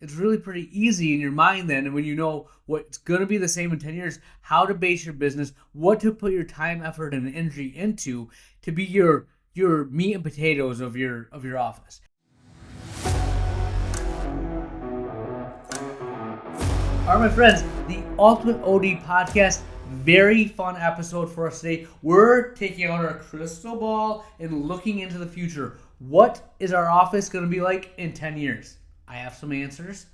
it's really pretty easy in your mind then. And when you know what's going to be the same in 10 years, how to base your business, what to put your time, effort, and energy into to be your meat and potatoes of your office. All right, my friends, the Ultimate OD Podcast, very fun episode for us today. We're taking out our crystal ball and looking into the future. What is our office going to be like in 10 years? I have some answers.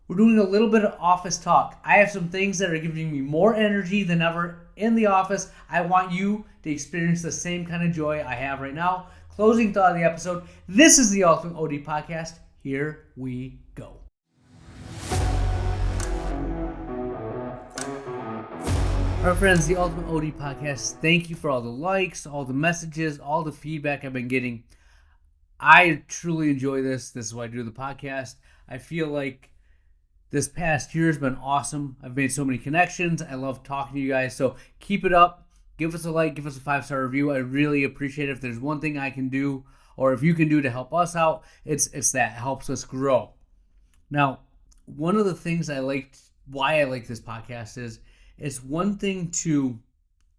We're doing a little bit of office talk. I have some things that are giving me more energy than ever in the office. I want you to experience the same kind of joy I have right now. Closing thought of the episode. This is the Ultimate OD Podcast. Here we go. All right, friends, the Ultimate OD Podcast, thank you for all the likes, all the messages, all the feedback I've been getting. I truly enjoy this. This is why I do the podcast. I feel like this past year has been awesome. I've made so many connections. I love talking to you guys. So keep it up. Give us a like. Give us a 5-star review. I really appreciate it. If there's one thing I can do, or if you can do to help us out, it's that. It helps us grow. Now, one of the things why I like this podcast is it's one thing to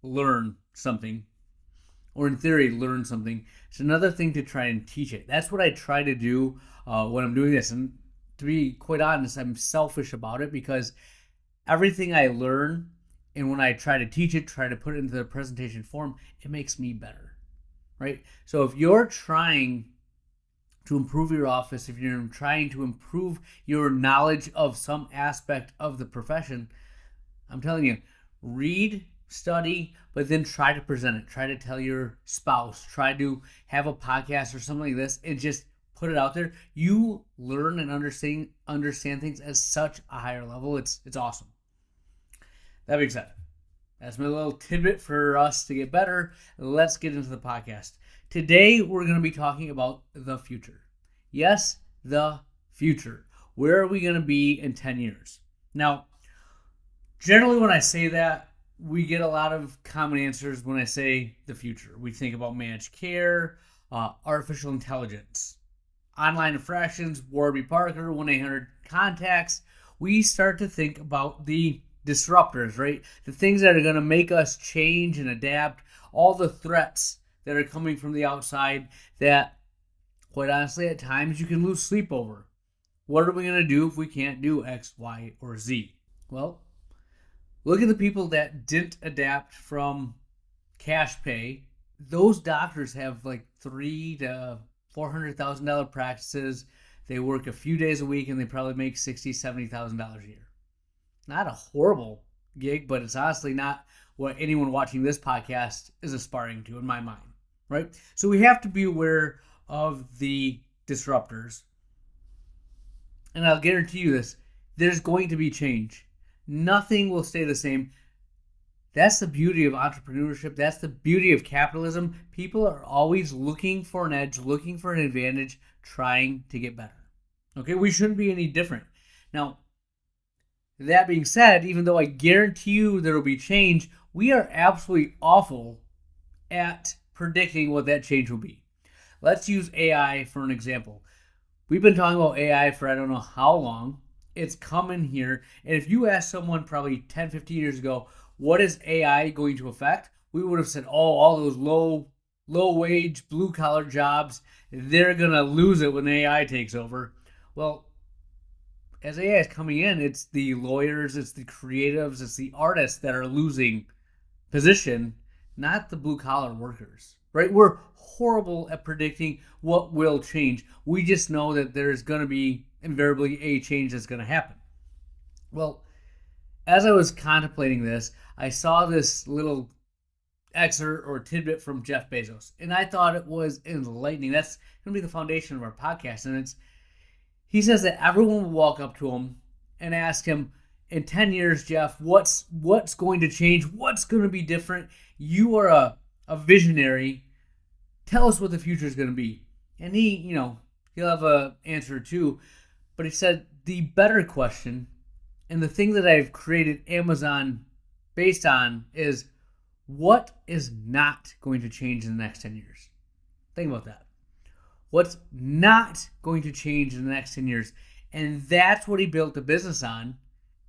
learn something, or in theory, learn something. It's another thing to try and teach it. That's what I try to do when I'm doing this. And to be quite honest, I'm selfish about it because everything I learn, and when I try to teach it, try to put it into the presentation form, it makes me better, right? So if you're trying to improve your office, if you're trying to improve your knowledge of some aspect of the profession, I'm telling you, read, study, but then try to present it. Try to tell your spouse. Try to have a podcast or something like this and just put it out there. You learn and understand things at such a higher level. It's awesome. That being said, that's my little tidbit for us to get better. Let's get into the podcast. Today, we're going to be talking about the future. Yes, the future. Where are we going to be in 10 years? Now, generally, when I say that, we get a lot of common answers when I say the future. We think about managed care, artificial intelligence, online infractions, Warby Parker, 1-800-CONTACTS. We start to think about the disruptors, right? The things that are going to make us change and adapt, all the threats that are coming from the outside that, quite honestly, at times you can lose sleep over. What are we going to do if we can't do X, Y, or Z? Well, look at the people that didn't adapt from cash pay. Those doctors have like $300,000 to $400,000 practices. They work a few days a week and they probably make $60,000, $70,000 a year. Not a horrible gig, but it's honestly not what anyone watching this podcast is aspiring to in my mind, right? So we have to be aware of the disruptors. And I'll guarantee you this, there's going to be change. Nothing will stay the same. That's the beauty of entrepreneurship. That's the beauty of capitalism. People are always looking for an edge, looking for an advantage, trying to get better. Okay, we shouldn't be any different. Now, that being said, even though I guarantee you there will be change, we are absolutely awful at predicting what that change will be. Let's use AI for an example. We've been talking about AI for I don't know how long. It's coming here. And if you asked someone probably 10, 15 years ago, what is AI going to affect? We would have said, all those low wage, blue collar jobs, they're going to lose it when AI takes over. Well, as AI is coming in, it's the lawyers, it's the creatives, it's the artists that are losing position, not the blue collar workers, right? We're horrible at predicting what will change. We just know that there's going to be invariably a change that's going to happen. Well, as I was contemplating this, I saw this little excerpt or tidbit from Jeff Bezos, and I thought it was enlightening. That's going to be the foundation of our podcast, and he says that everyone will walk up to him and ask him, in 10 years, Jeff, what's going to change? What's going to be different? You are a visionary. Tell us what the future is going to be. And he'll have an answer too. But he said the better question, and the thing that I've created Amazon based on, is what is not going to change in the next 10 years? Think about that. What's not going to change in the next 10 years? And that's what he built the business on.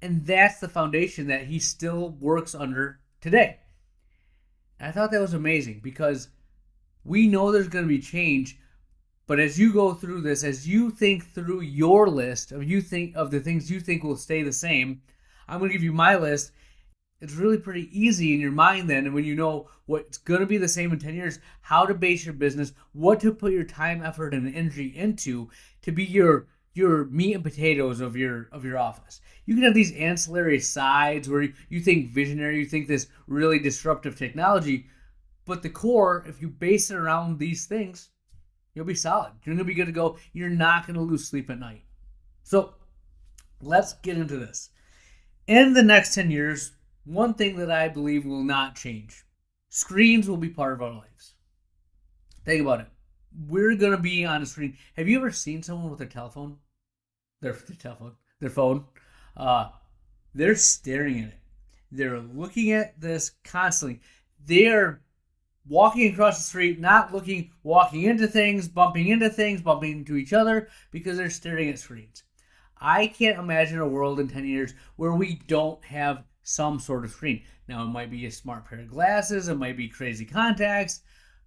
And that's the foundation that he still works under today. And I thought that was amazing because we know there's going to be change, but as you go through this, as you think through your list of the things you think will stay the same, I'm going to give you my list. It's really pretty easy in your mind then, and when you know what's going to be the same in 10 years, how to base your business, what to put your time, effort, and energy into to be your meat and potatoes of your office. You can have these ancillary sides where you think visionary, you think this really disruptive technology, but the core, if you base it around these things, you'll be solid. You're going to be good to go. You're not going to lose sleep at night. So let's get into this. In the next 10 years, one thing that I believe will not change. Screens will be part of our lives. Think about it. We're going to be on a screen. Have you ever seen someone with their telephone? Their phone? They're staring at it. They're looking at this constantly. They're walking across the street, not looking, walking into things, bumping into each other because they're staring at screens. I can't imagine a world in 10 years where we don't have some sort of screen. Now, it might be a smart pair of glasses, it might be crazy contacts,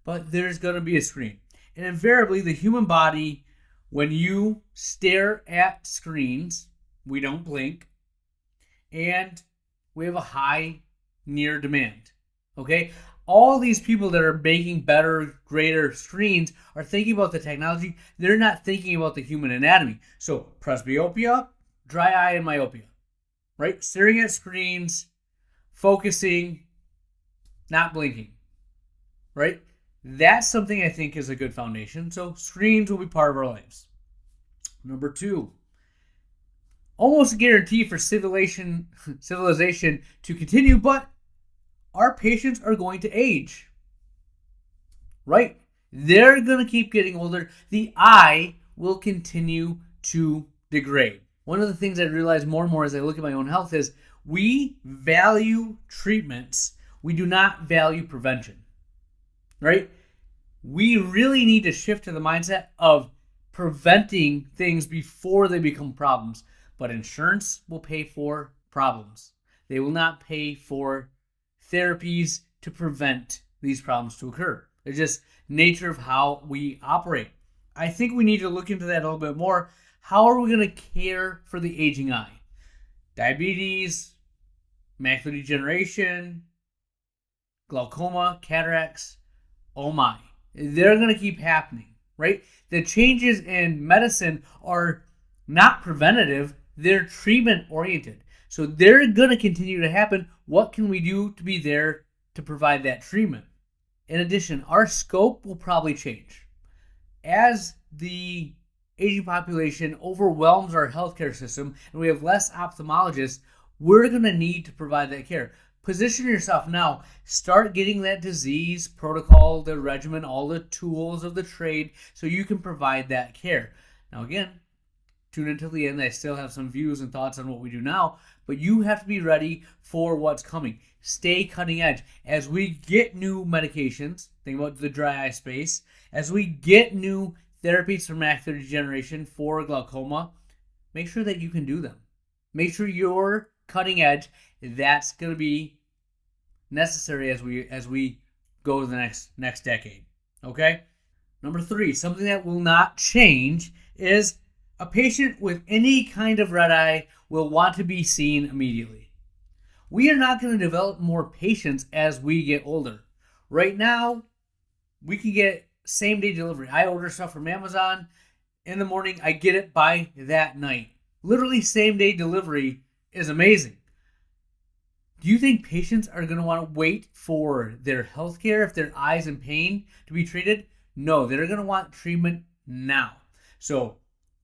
but there's going to be a screen. And invariably, the human body, when you stare at screens, we don't blink, and we have a high near demand. Okay? All these people that are making better, greater screens are thinking about the technology. They're not thinking about the human anatomy. So presbyopia, dry eye, and myopia. Right? Staring at screens, focusing, not blinking. Right? That's something I think is a good foundation. So screens will be part of our lives. Number 2, almost a guarantee for civilization to continue, but our patients are going to age. Right? They're going to keep getting older. The eye will continue to degrade. One of the things I realize more and more as I look at my own health is we value treatments. We do not value prevention. Right? We really need to shift to the mindset of preventing things before they become problems. But insurance will pay for problems. They will not pay for therapies to prevent these problems to occur. It's just nature of how we operate. I think we need to look into that a little bit more. How are we going to care for the aging eye? Diabetes, macular degeneration, glaucoma, cataracts, oh my. They're going to keep happening, right? The changes in medicine are not preventative, they're treatment oriented. So they're going to continue to happen. What can we do to be there to provide that treatment? In addition, our scope will probably change. As the aging population overwhelms our healthcare system and we have less ophthalmologists, we're going to need to provide that care. Position yourself now. Start getting that disease protocol, the regimen, all the tools of the trade so you can provide that care. Now again, tune until the end. I still have some views and thoughts on what we do now, but you have to be ready for what's coming. Stay cutting edge. As we get new medications, think about the dry eye space, as we get new therapies for macular degeneration, for glaucoma, make sure that you can do them. Make sure you're cutting edge. That's going to be necessary as we go to the next decade. Okay? Number 3, something that will not change is a patient with any kind of red eye will want to be seen immediately. We are not going to develop more patients as we get older. Right now, we can get same-day delivery. I order stuff from Amazon in the morning. I get it by that night. Literally same-day delivery is amazing. Do you think patients are going to want to wait for their health care if their eye's in pain to be treated? No, they're going to want treatment now. So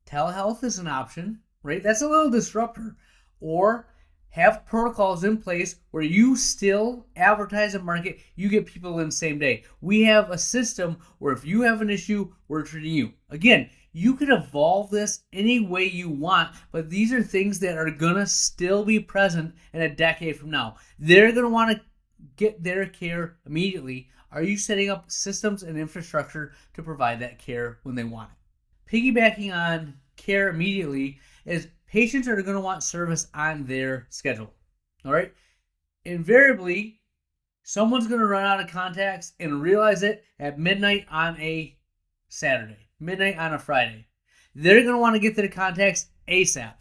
telehealth is an option, right? That's a little disruptor. Or have protocols in place where you still advertise and market, you get people in the same day. We have a system where if you have an issue, we're treating you. Again, you can evolve this any way you want, but these are things that are going to still be present in a decade from now. They're going to want to get their care immediately. Are you setting up systems and infrastructure to provide that care when they want it? Piggybacking on care immediately, is patients are going to want service on their schedule. All right. Invariably, someone's going to run out of contacts and realize it at midnight on a Saturday, midnight on a Friday. They're going to want to get their contacts ASAP.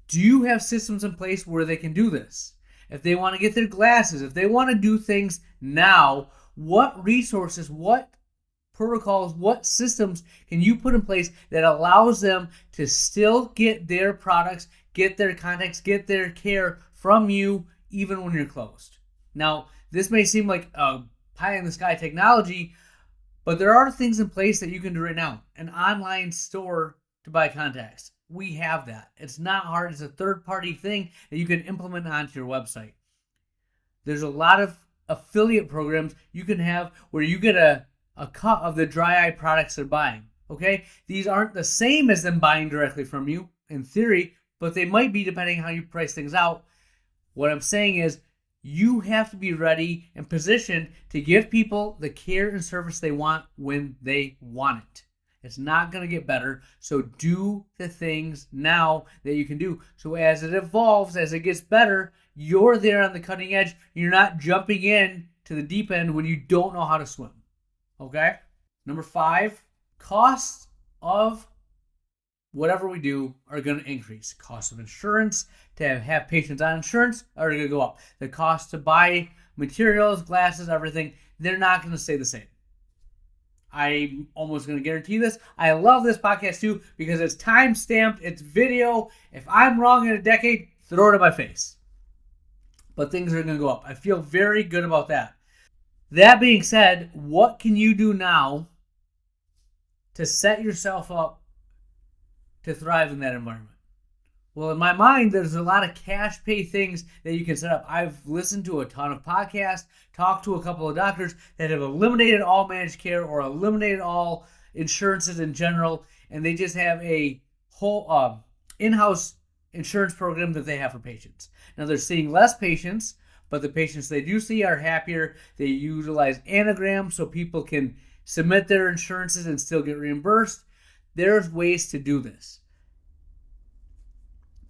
Do you have systems in place where they can do this? If they want to get their glasses, if they want to do things now, what resources, what protocols, what systems can you put in place that allows them to still get their products, get their contacts, get their care from you even when you're closed? Now, this may seem like a pie in the sky technology, but there are things in place that you can do right now. An online store to buy contacts. We have that. It's not hard. It's a third-party thing that you can implement onto your website. There's a lot of affiliate programs you can have where you get a cut of the dry eye products they're buying. Okay? These aren't the same as them buying directly from you, in theory, but they might be depending on how you price things out. What I'm saying is you have to be ready and positioned to give people the care and service they want when they want it. It's not going to get better, so do the things now that you can do. So as it evolves, as it gets better, you're there on the cutting edge. You're not jumping in to the deep end when you don't know how to swim. Okay? Number 5, costs of whatever we do are going to increase. Cost of insurance, to have patients on insurance, are going to go up. The cost to buy materials, glasses, everything, they're not going to stay the same. I'm almost going to guarantee this. I love this podcast too because it's time stamped, it's video. If I'm wrong in a decade, throw it in my face. But things are going to go up. I feel very good about that. That being said, what can you do now to set yourself up to thrive in that environment? Well, in my mind, there's a lot of cash pay things that you can set up. I've listened to a ton of podcasts, talked to a couple of doctors that have eliminated all managed care or eliminated all insurances in general, and they just have a whole in-house insurance program that they have for patients. Now, they're seeing less patients, but the patients they do see are happier. They utilize anagrams so people can submit their insurances and still get reimbursed. There's ways to do this.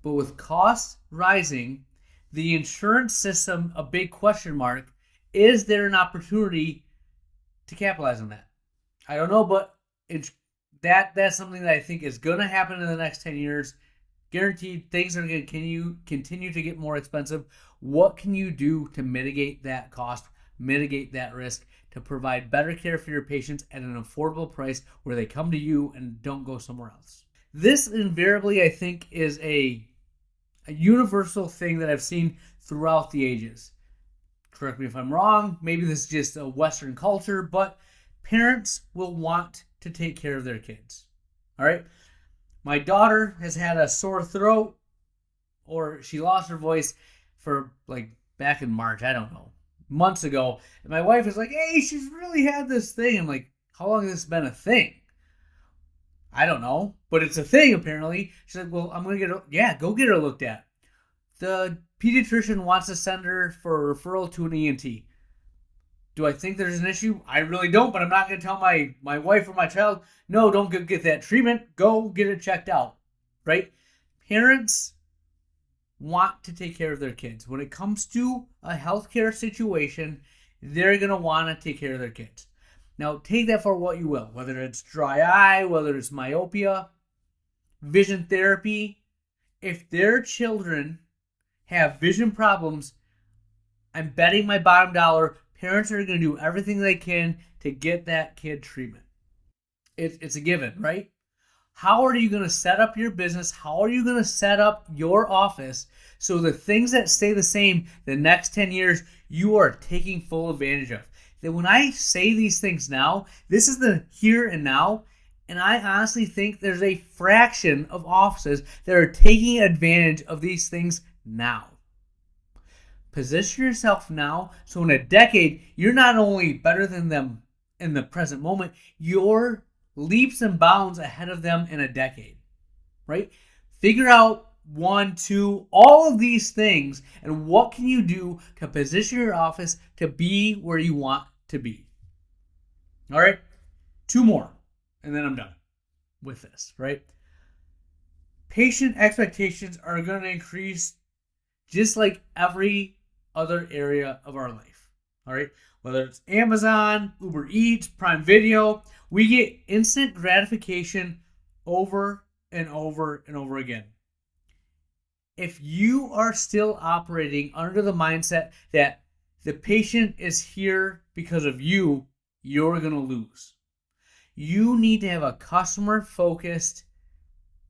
But with costs rising, the insurance system, a big question mark, is there an opportunity to capitalize on that? I don't know, but that's something that I think is going to happen in the next 10 years. Guaranteed, things are going to continue to get more expensive. What can you do to mitigate that cost, mitigate that risk, to provide better care for your patients at an affordable price where they come to you and don't go somewhere else? This invariably, I think, is a universal thing that I've seen throughout the ages. Correct me if I'm wrong. Maybe this is just a Western culture, but parents will want to take care of their kids. All right? My daughter has had a sore throat, or she lost her voice for like back in March, I don't know, months ago. And my wife is like, hey, she's really had this thing. I'm like, how long has this been a thing? I don't know, but it's a thing apparently. She's like, well, I'm going to go get her looked at. The pediatrician wants to send her for a referral to an ENT. Do I think there's an issue? I really don't, but I'm not going to tell my wife or my child, no, don't go get that treatment. Go get it checked out, right? Parents want to take care of their kids. When it comes to a healthcare situation, they're going to want to take care of their kids. Now, take that for what you will, whether it's dry eye, whether it's myopia, vision therapy. If their children have vision problems, I'm betting my bottom dollar parents are going to do everything they can to get that kid treatment. It's a given, right? How are you going to set up your business? How are you going to set up your office so the things that stay the same the next 10 years, you are taking full advantage of? That when I say these things now, this is the here and now, and I honestly think there's a fraction of offices that are taking advantage of these things now. Position yourself now so in a decade, you're not only better than them in the present moment, you're leaps and bounds ahead of them in a decade, right? Figure out 1, 2, all of these things, and what can you do to position your office to be where you want to be. All right, 2 more, and then I'm done with this, right? Patient expectations are going to increase just like every other area of our life. All right. Whether it's Amazon, Uber Eats, Prime Video, we get instant gratification over and over and over again. If you are still operating under the mindset that the patient is here because of you, you're going to lose. You need to have a customer focused,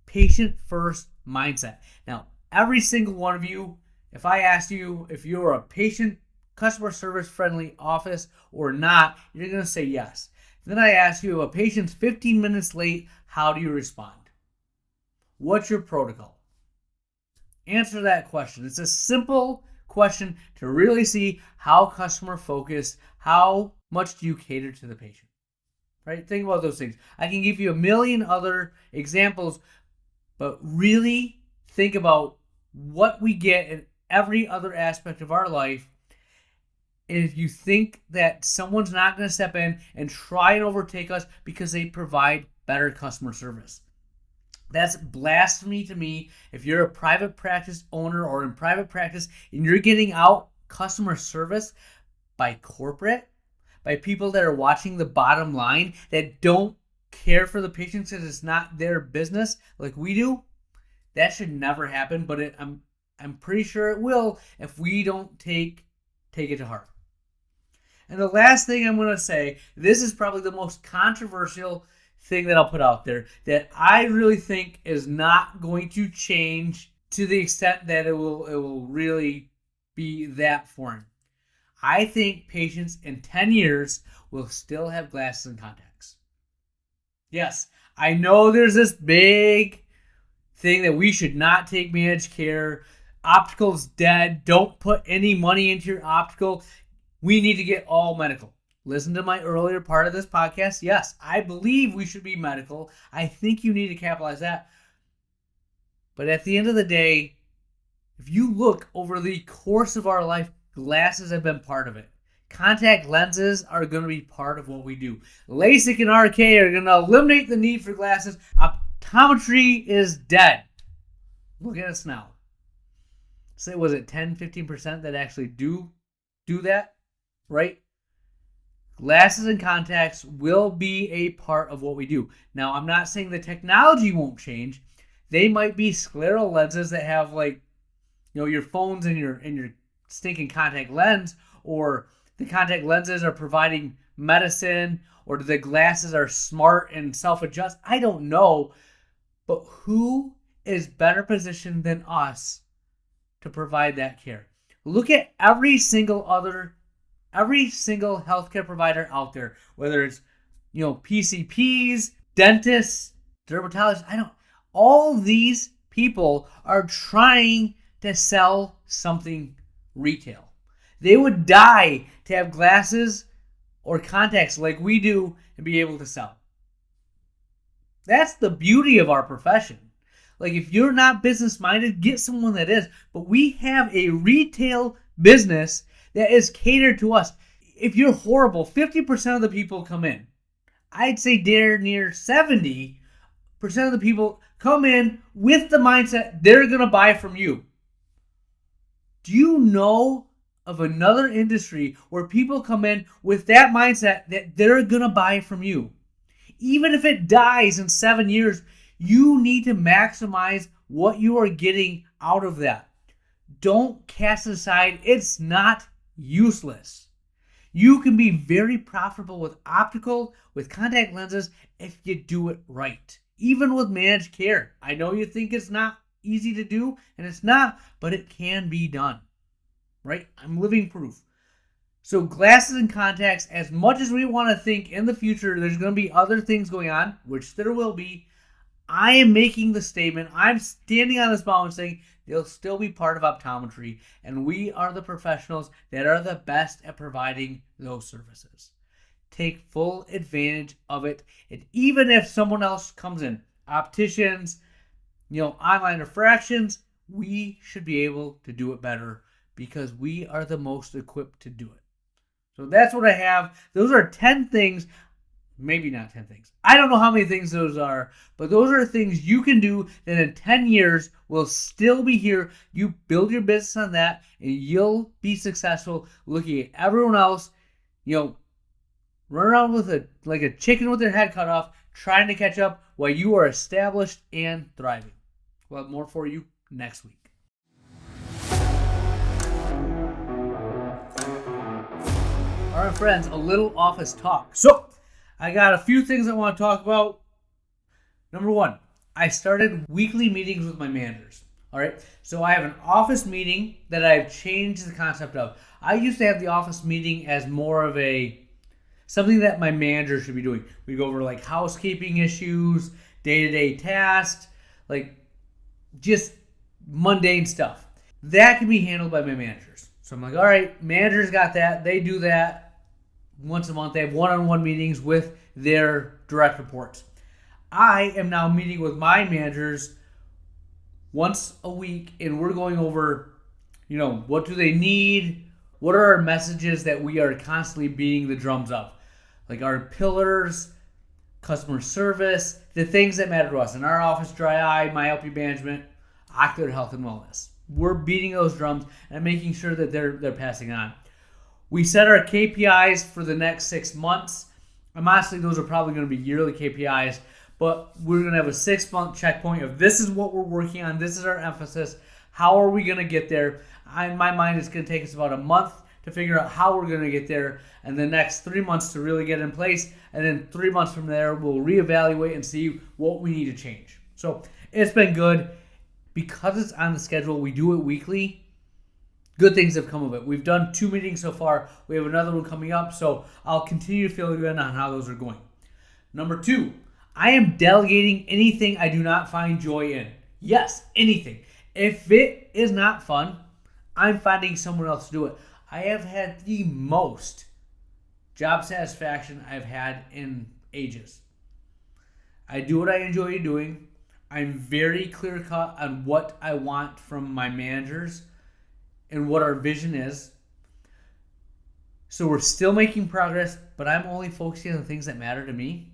patient first mindset. Now, every single one of you, if I asked you if you're a patient, customer service friendly office or not, you're going to say yes. Then I ask you if a patient's 15 minutes late, how do you respond? What's your protocol? Answer that question. It's a simple question to really see how customer focused, how much do you cater to the patient, right? Think about those things. I can give you a million other examples, but really think about what we get in every other aspect of our life. And if you think that someone's not going to step in and try and overtake us because they provide better customer service, that's blasphemy to me. If you're a private practice owner or in private practice and you're getting out customer service by corporate, by people that are watching the bottom line, that don't care for the patients because it's not their business like we do, that should never happen. But I'm pretty sure it will if we don't take it to heart. And the last thing I'm going to say, this is probably the most controversial thing that I'll put out there that I really think is not going to change to the extent that it will really be that foreign. I think patients in 10 years will still have glasses and contacts. Yes, I know there's this big thing that we should not take managed care. Optical's dead. Don't put any money into your optical. We need to get all medical. Listen to my earlier part of this podcast. Yes, I believe we should be medical. I think you need to capitalize that. But at the end of the day, if you look over the course of our life, glasses have been part of it. Contact lenses are going to be part of what we do. LASIK and RK are going to eliminate the need for glasses. Optometry is dead. Look at us now. Say, was it 10, 15% that actually do that? Right? Glasses and contacts will be a part of what we do. Now, I'm not saying the technology won't change. They might be scleral lenses that have your phones and your stinking contact lens, or the contact lenses are providing medicine, or the glasses are smart and self-adjust. I don't know, but who is better positioned than us to provide that care? Look at every single healthcare provider out there, whether it's PCPs, dentists, dermatologists. All these people are trying to sell something retail. They would die to have glasses or contacts like we do and be able to sell. That's the beauty of our profession. Like, if you're not business minded, get someone that is. But we have a retail business that is catered to us. If you're horrible, 50% of the people come in. I'd say near 70% of the people come in with the mindset they're going to buy from you. Do you know of another industry where people come in with that mindset that they're going to buy from you? Even if it dies in 7 years, you need to maximize what you are getting out of that. Don't cast it aside. It's not useless. You can be very profitable with optical, with contact lenses, if you do it right. Even with managed care. I know you think it's not easy to do, and it's not, but it can be done. Right? I'm living proof. So glasses and contacts, as much as we want to think in the future there's going to be other things going on, which there will be, I am making the statement, I'm standing on this mountain saying they'll still be part of optometry, and we are the professionals that are the best at providing those services. Take full advantage of it, and even if someone else comes in, opticians, online refractions, we should be able to do it better because we are the most equipped to do it. So that's what I have. Those are 10 things. Maybe not 10 things. I don't know how many things those are, but those are things you can do that in 10 years will still be here. You build your business on that, and you'll be successful looking at everyone else, run around with like a chicken with their head cut off, trying to catch up while you are established and thriving. We'll have more for you next week. All right, friends, a little office talk. So, I got a few things I want to talk about. Number one, I started weekly meetings with my managers. All right, so I have an office meeting that I've changed the concept of. I used to have the office meeting as more of something that my manager should be doing. We go over like housekeeping issues, day-to-day tasks, like just mundane stuff. That can be handled by my managers. So I'm like, all right, managers got that. They do that once a month. They have one-on-one meetings with their direct reports. I am now meeting with my managers once a week, and we're going over, what do they need? What are our messages that we are constantly beating the drums of? Like our pillars, customer service, the things that matter to us. In our office, dry eye, myopia management, ocular health and wellness. We're beating those drums and making sure that they're passing on. We set our KPIs for the next 6 months. And honestly, those are probably going to be yearly KPIs, but we're going to have a 6-month checkpoint of this is what we're working on. This is our emphasis. How are we going to get there? In my mind, it's going to take us about a month to figure out how we're going to get there, and the next 3 months to really get in place. And then 3 months from there, we'll reevaluate and see what we need to change. So it's been good. Because it's on the schedule, we do it weekly. Good things have come of it. We've done 2 meetings so far. We have another one coming up, so I'll continue to fill you in on how those are going. Number 2, I am delegating anything I do not find joy in. Yes, anything. If it is not fun, I'm finding someone else to do it. I have had the most job satisfaction I've had in ages. I do what I enjoy doing. I'm very clear-cut on what I want from my managers and what our vision is. So we're still making progress, but I'm only focusing on the things that matter to me.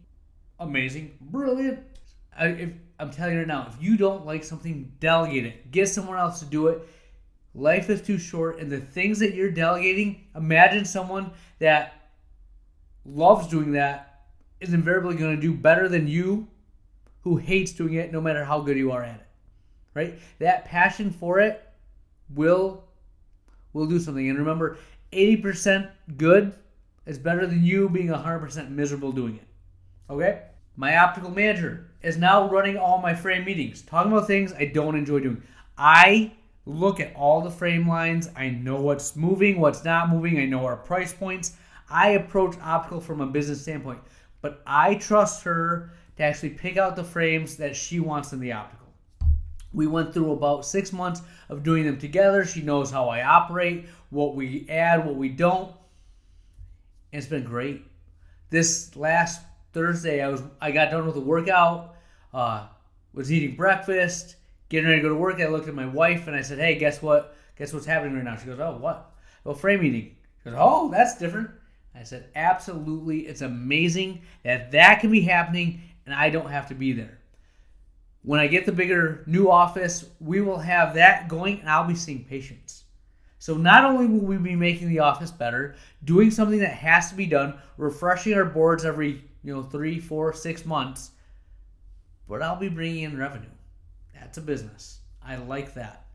Amazing. Brilliant. I'm telling you right now, if you don't like something, delegate it. Get someone else to do it. Life is too short, and the things that you're delegating, imagine someone that loves doing that is invariably going to do better than you who hates doing it no matter how good you are at it, right? That passion for it will do something. And remember, 80% good is better than you being 100% miserable doing it, okay? My optical manager is now running all my frame meetings, talking about things I don't enjoy doing. I look at all the frame lines. I know what's moving, what's not moving. I know our price points. I approach optical from a business standpoint, but I trust her to actually pick out the frames that she wants in the optical. We went through about 6 months of doing them together. She knows how I operate, what we add, what we don't. And it's been great. This last Thursday, I got done with a workout, was eating breakfast, getting ready to go to work. I looked at my wife and I said, hey, guess what? Guess what's happening right now? She goes, oh, what? Well, frame eating. She goes, oh, that's different. I said, absolutely. It's amazing that can be happening and I don't have to be there. When I get the bigger new office, we will have that going and I'll be seeing patients. So not only will we be making the office better, doing something that has to be done, refreshing our boards every 3, 4, 6 months, but I'll be bringing in revenue. That's a business. I like that.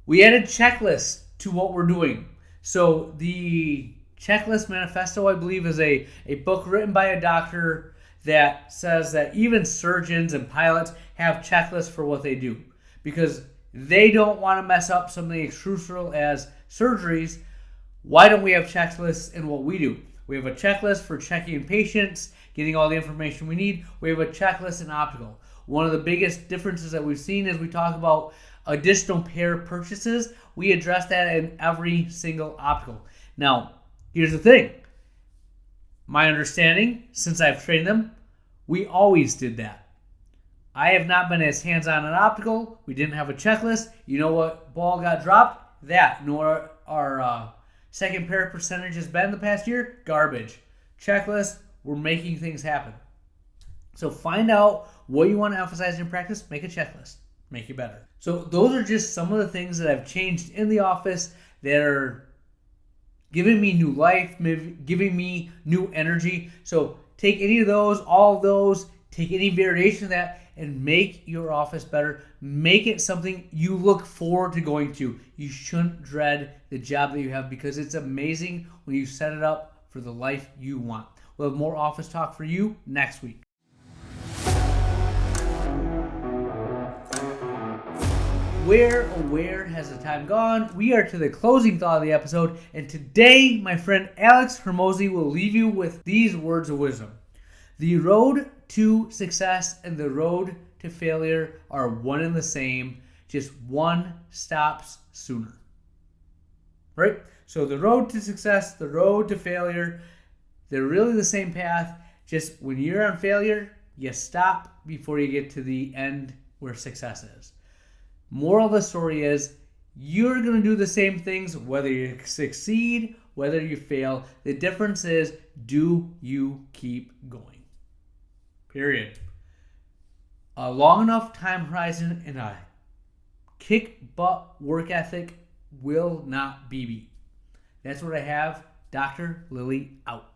We added checklists to what we're doing. So the Checklist Manifesto, I believe, is a book written by a doctor that says that even surgeons and pilots have checklists for what they do because they don't want to mess up something as crucial as surgeries. Why don't we have checklists in what we do? We have a checklist for checking in patients, getting all the information we need. We have a checklist in optical. One of the biggest differences that we've seen as we talk about additional pair purchases, we address that in every single optical. Now, here's the thing. My understanding, since I've trained them, we always did that. I have not been as hands-on in optical. We didn't have a checklist. You know what ball got dropped? That. You know what our second pair percentage has been the past year? Garbage. Checklist, we're making things happen. So find out what you want to emphasize in practice, make a checklist, make it better. So those are just some of the things that I've changed in the office that are giving me new life, giving me new energy. So take any of those, all of those, take any variation of that, and make your office better. Make it something you look forward to going to. You shouldn't dread the job that you have, because it's amazing when you set it up for the life you want. We'll have more office talk for you next week. Where has the time gone? We are to the closing thought of the episode, and today my friend Alex Hermosi will leave you with these words of wisdom. The road to success and the road to failure are one and the same, just one stops sooner. Right? So the road to success, the road to failure, they're really the same path. Just when you're on failure, you stop before you get to the end where success is. Moral of the story is, you're going to do the same things whether you succeed, whether you fail. The difference is, do you keep going? Period. A long enough time horizon and a kick butt work ethic will not be beat. That's what I have. Dr. Lily out.